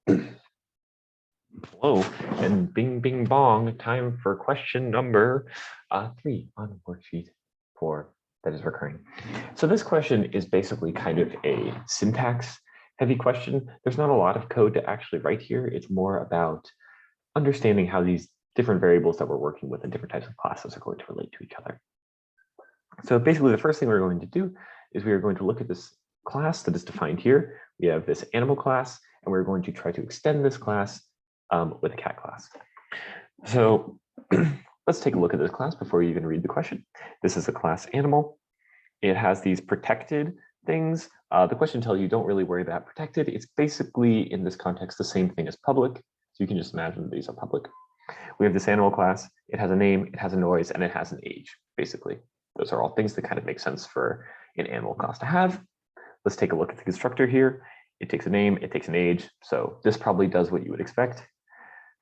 Hello, and bing, bing, bong, time for question number 3 on worksheet 4 that is recurring. So this question is basically kind of a syntax heavy question. There's not a lot of code to actually write here. It's more about understanding how these different variables that we're working with in different types of classes are going to relate to each other. So basically the first thing we're going to do is we are going to look at this class that is defined here. We have this animal class, and we're going to try to extend this class with a cat class. So let's take a look at this class before you even read the question. This is a class animal. It has these protected things. The question tells you don't really worry about protected. It's basically in this context the same thing as public. So you can just imagine that these are public. We have this animal class. It has a name, it has a noise, and it has an age, basically. Those are all things that kind of make sense for an animal class to have. Let's take a look at the constructor here. It takes a name, it takes an age. So this probably does what you would expect.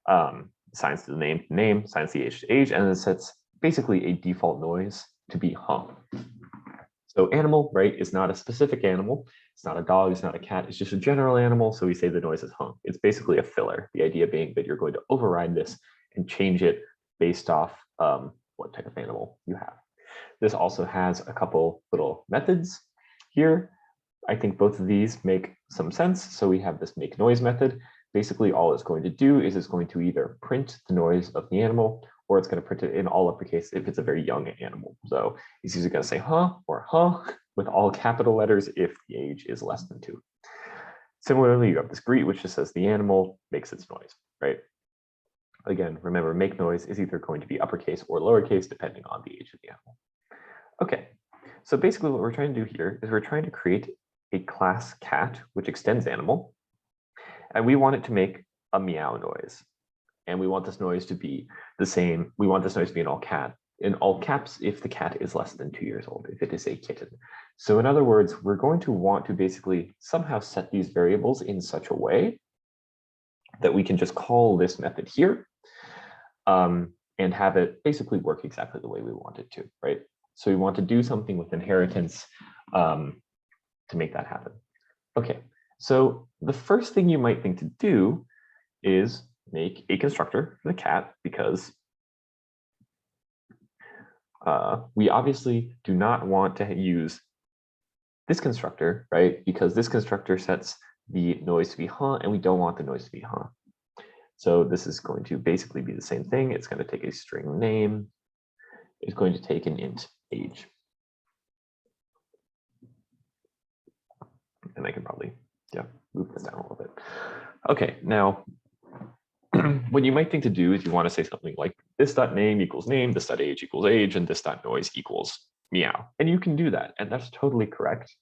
Assigns to the name, assigns the age to age, and then sets basically a default noise to be hum. So animal, right, is not a specific animal. It's not a dog, it's not a cat, it's just a general animal. So we say the noise is hum. It's basically a filler. The idea being that you're going to override this and change it based off what type of animal you have. This also has a couple little methods here. I think both of these make some sense. So we have this make noise method. Basically, all it's going to do is it's going to either print the noise of the animal, or it's going to print it in all uppercase if it's a very young animal. So it's either going to say huh or huh with all capital letters if the age is less than 2. Similarly, you have this greet, which just says the animal makes its noise, right? Again, remember, make noise is either going to be uppercase or lowercase, depending on the age of the animal. Okay, so basically what we're trying to do here is we're trying to create a class cat, which extends animal, and we want it to make a meow noise. And we want this noise to be the same. We want this noise to be in all caps if the cat is less than 2 years old, if it is a kitten. So in other words, we're going to want to basically somehow set these variables in such a way that we can just call this method here and have it basically work exactly the way we want it to, right? So we want to do something with inheritance to make that happen. Okay, so the first thing you might think to do is make a constructor for the cat, because we obviously do not want to use this constructor, right? Because this constructor sets the noise to be huh, and we don't want the noise to be huh. So this is going to basically be the same thing. It's going to take a string name. It's going to take an int age. And I can probably, move this down a little bit. Okay, now, what you might think to do is you want to say something like this.name equals name, this.age equals age, and this.noise equals meow. And you can do that, and that's totally correct.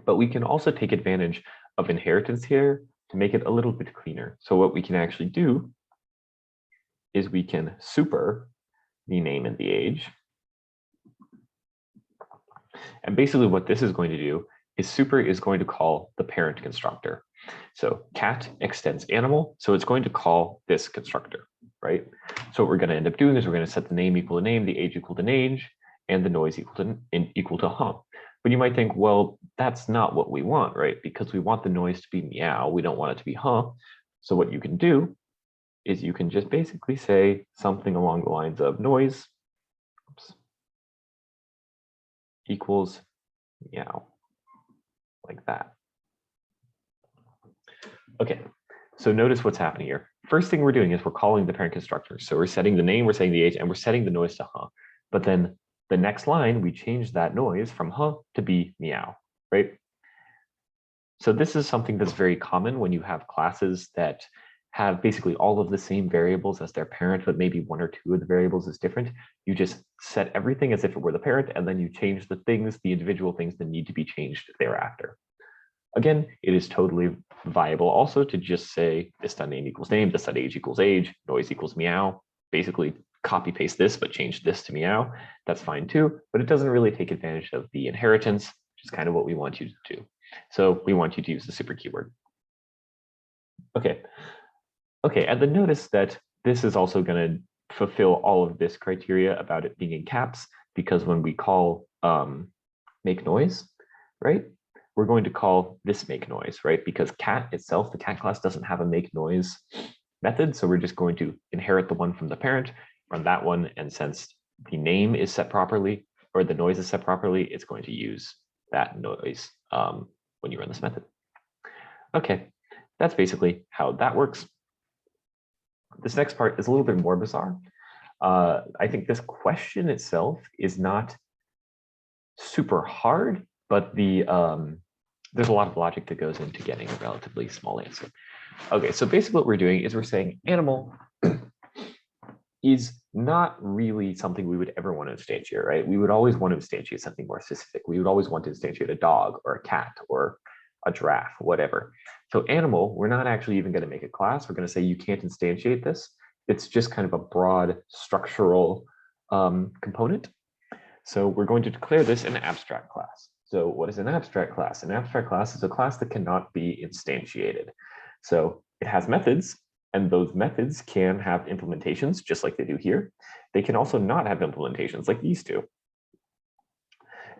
But we can also take advantage of inheritance here to make it a little bit cleaner. So what we can actually do is we can super the name and the age. And basically what this is going to do is super is going to call the parent constructor. So cat extends animal, so it's going to call this constructor, right? So what we're going to end up doing is we're going to set the name equal to name, the age equal to age, and the noise equal to hum. But you might think, well, that's not what we want, right? Because we want the noise to be meow. We don't want it to be huh. So what you can do is you can just basically say something along the lines of noise equals meow, like that. Okay, so notice what's happening here. First thing we're doing is we're calling the parent constructor. So we're setting the name, we're setting the age, and we're setting the noise to huh. But then the next line, we change that noise from huh to be meow, right? So this is something that's very common when you have classes that have basically all of the same variables as their parent, but maybe 1 or 2 of the variables is different. You just set everything as if it were the parent, and then you change the things, the individual things that need to be changed thereafter. Again, it is totally viable also to just say this.name equals name, this.age equals age, noise equals meow. Basically copy paste this, but change this to meow. That's fine too, but it doesn't really take advantage of the inheritance, which is kind of what we want you to do. So we want you to use the super keyword. Okay, and then notice that this is also going to fulfill all of this criteria about it being in caps, because when we call make noise, right? we're going to call this make noise, right? Because cat itself, the cat class doesn't have a make noise method. So we're just going to inherit the one from the parent, run that one. And since the name is set properly, or the noise is set properly, it's going to use that noise when you run this method. Okay, that's basically how that works. This next part is a little bit more bizarre. I think this question itself is not super hard, but there's a lot of logic that goes into getting a relatively small answer. Okay, so basically what we're doing is we're saying animal is not really something we would ever want to instantiate, right? We would always want to instantiate something more specific. We would always want to instantiate a dog or a cat or a giraffe, whatever. So animal, we're not actually even going to make a class. We're going to say you can't instantiate this. It's just kind of a broad structural component. So we're going to declare this an abstract class. So what is an abstract class? An abstract class is a class that cannot be instantiated. So it has methods, and those methods can have implementations, just like they do here. They can also not have implementations, like these two.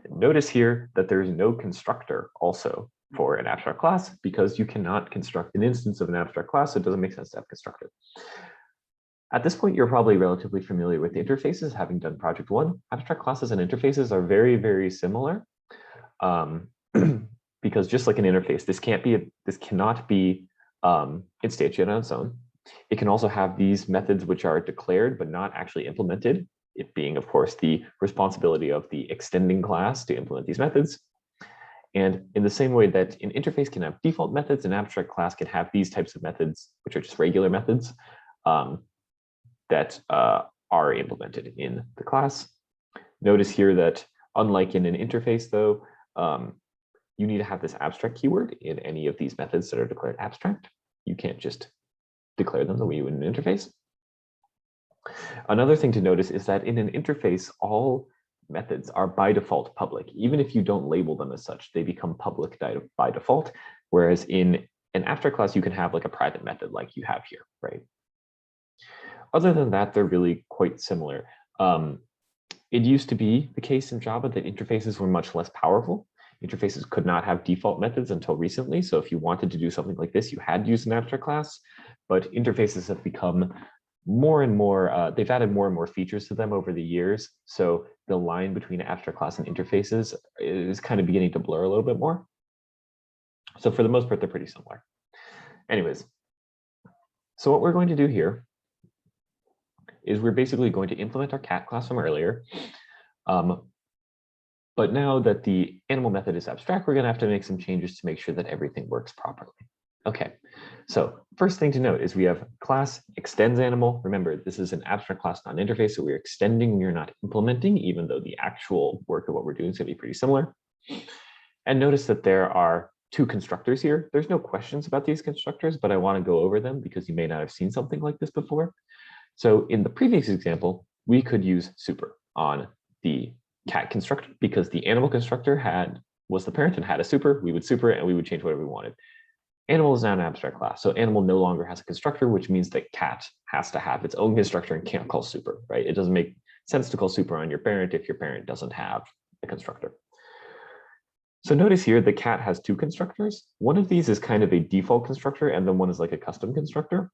Notice here that there is no constructor also for an abstract class, because you cannot construct an instance of an abstract class, so it doesn't make sense to have constructor. At this point, you're probably relatively familiar with interfaces, having done project one. Abstract classes and interfaces are very, very similar, because just like an interface, this cannot be instantiated on its own. It can also have these methods which are declared but not actually implemented, it being, of course, the responsibility of the extending class to implement these methods. And in the same way that an interface can have default methods, an abstract class can have these types of methods, which are just regular methods that are implemented in the class. Notice here that unlike in an interface, though, you need to have this abstract keyword in any of these methods that are declared abstract. You can't just declare them the way you would in an interface. Another thing to notice is that in an interface, all methods are by default public. Even if you don't label them as such, they become public by default. Whereas in an abstract class, you can have like a private method like you have here, right? Other than that, they're really quite similar. It used to be the case in Java that interfaces were much less powerful. Interfaces could not have default methods until recently. So if you wanted to do something like this, you had to use an abstract class. But interfaces have become more and more, they've added more and more features to them over the years. So the line between abstract class and interfaces is kind of beginning to blur a little bit more. So for the most part, they're pretty similar. Anyways, so what we're going to do here is we're basically going to implement our cat class from earlier. But now that the animal method is abstract, we're going to have to make some changes to make sure that everything works properly. Okay, so first thing to note is we have class extends animal. Remember, this is an abstract class, not an interface, so we're extending, we're not implementing, even though the actual work of what we're doing is going to be pretty similar. And notice that there are two constructors here. There's no questions about these constructors, but I want to go over them because you may not have seen something like this before. So in the previous example, we could use super on the cat constructor because the animal constructor was the parent and had a super. We would super and we would change whatever we wanted. Animal is now an abstract class, so animal no longer has a constructor, which means that cat has to have its own constructor and can't call super, right? It doesn't make sense to call super on your parent if your parent doesn't have a constructor. So notice here the cat has two constructors. One of these is kind of a default constructor, and then one is like a custom constructor.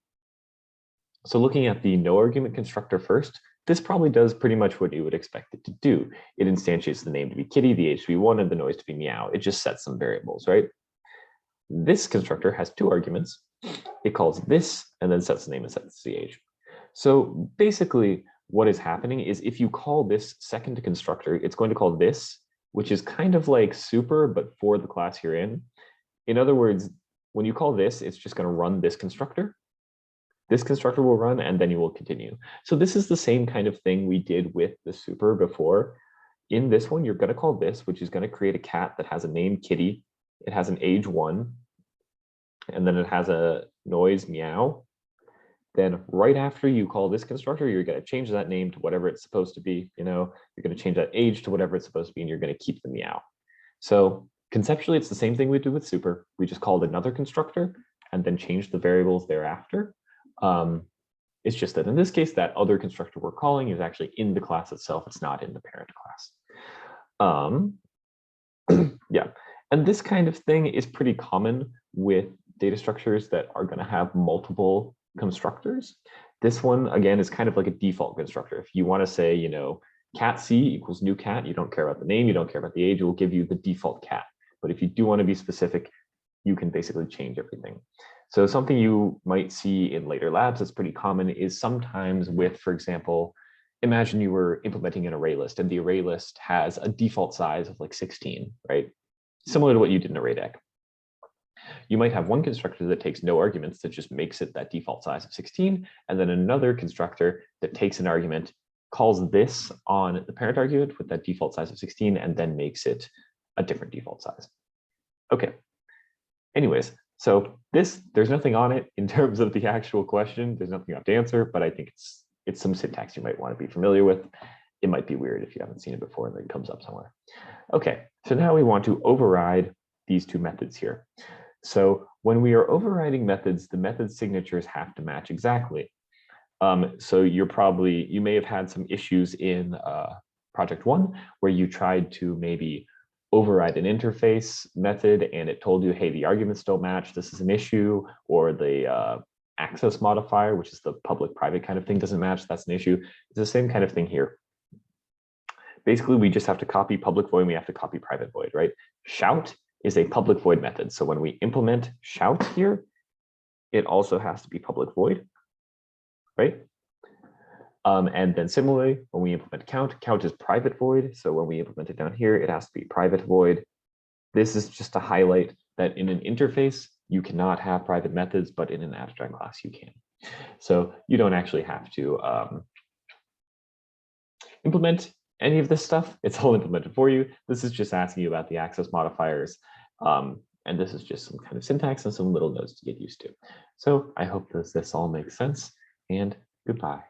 So looking at the no argument constructor first, this probably does pretty much what you would expect it to do. It instantiates the name to be kitty, the age to be 1, and the noise to be meow. It just sets some variables, right? This constructor has two arguments. It calls this and then sets the name and sets the age. So basically what is happening is if you call this second constructor, it's going to call this, which is kind of like super, but for the class you're in. In other words, when you call this, it's just going to run this constructor. This constructor will run and then you will continue. So this is the same kind of thing we did with the super before. In this one, you're going to call this, which is going to create a cat that has a name kitty. It has an age 1, and then it has a noise meow. Then right after you call this constructor, you're going to change that name to whatever it's supposed to be. You know, you're going to change that age to whatever it's supposed to be, and you're going to keep the meow. So conceptually, it's the same thing we do with super. We just called another constructor and then changed the variables thereafter. It's just that in this case, that other constructor we're calling is actually in the class itself. It's not in the parent class. Yeah. And this kind of thing is pretty common with data structures that are going to have multiple constructors. This one, again, is kind of like a default constructor. If you want to say, you know, cat C equals new cat, you don't care about the name, you don't care about the age, it will give you the default cat. But if you do want to be specific, you can basically change everything. So something you might see in later labs that's pretty common is sometimes with, for example, imagine you were implementing an array list and the array list has a default size of like 16, right? Similar to what you did in ArrayDeck. You might have one constructor that takes no arguments that just makes it that default size of 16, and then another constructor that takes an argument, calls this on the parent argument with that default size of 16, and then makes it a different default size. Okay. Anyways, so there's nothing on it in terms of the actual question. There's nothing you have to answer, but I think it's some syntax you might want to be familiar with. It might be weird if you haven't seen it before and it comes up somewhere. Okay, so now we want to override these two methods here. So when we are overriding methods, the method signatures have to match exactly. So you may have had some issues in project 1 where you tried to maybe override an interface method and it told you, hey, the arguments don't match, this is an issue, or the access modifier, which is the public-private kind of thing, doesn't match, that's an issue. It's the same kind of thing here. Basically, we just have to copy public void and we have to copy private void, right? Shout is a public void method. So when we implement shout here, it also has to be public void, right? And then similarly, when we implement count, count is private void. So when we implement it down here, it has to be private void. This is just to highlight that in an interface, you cannot have private methods, but in an abstract class, you can. So you don't actually have to implement any of this stuff. It's all implemented for you. This is just asking you about the access modifiers. And this is just some kind of syntax and some little notes to get used to. So I hope this all makes sense, and goodbye.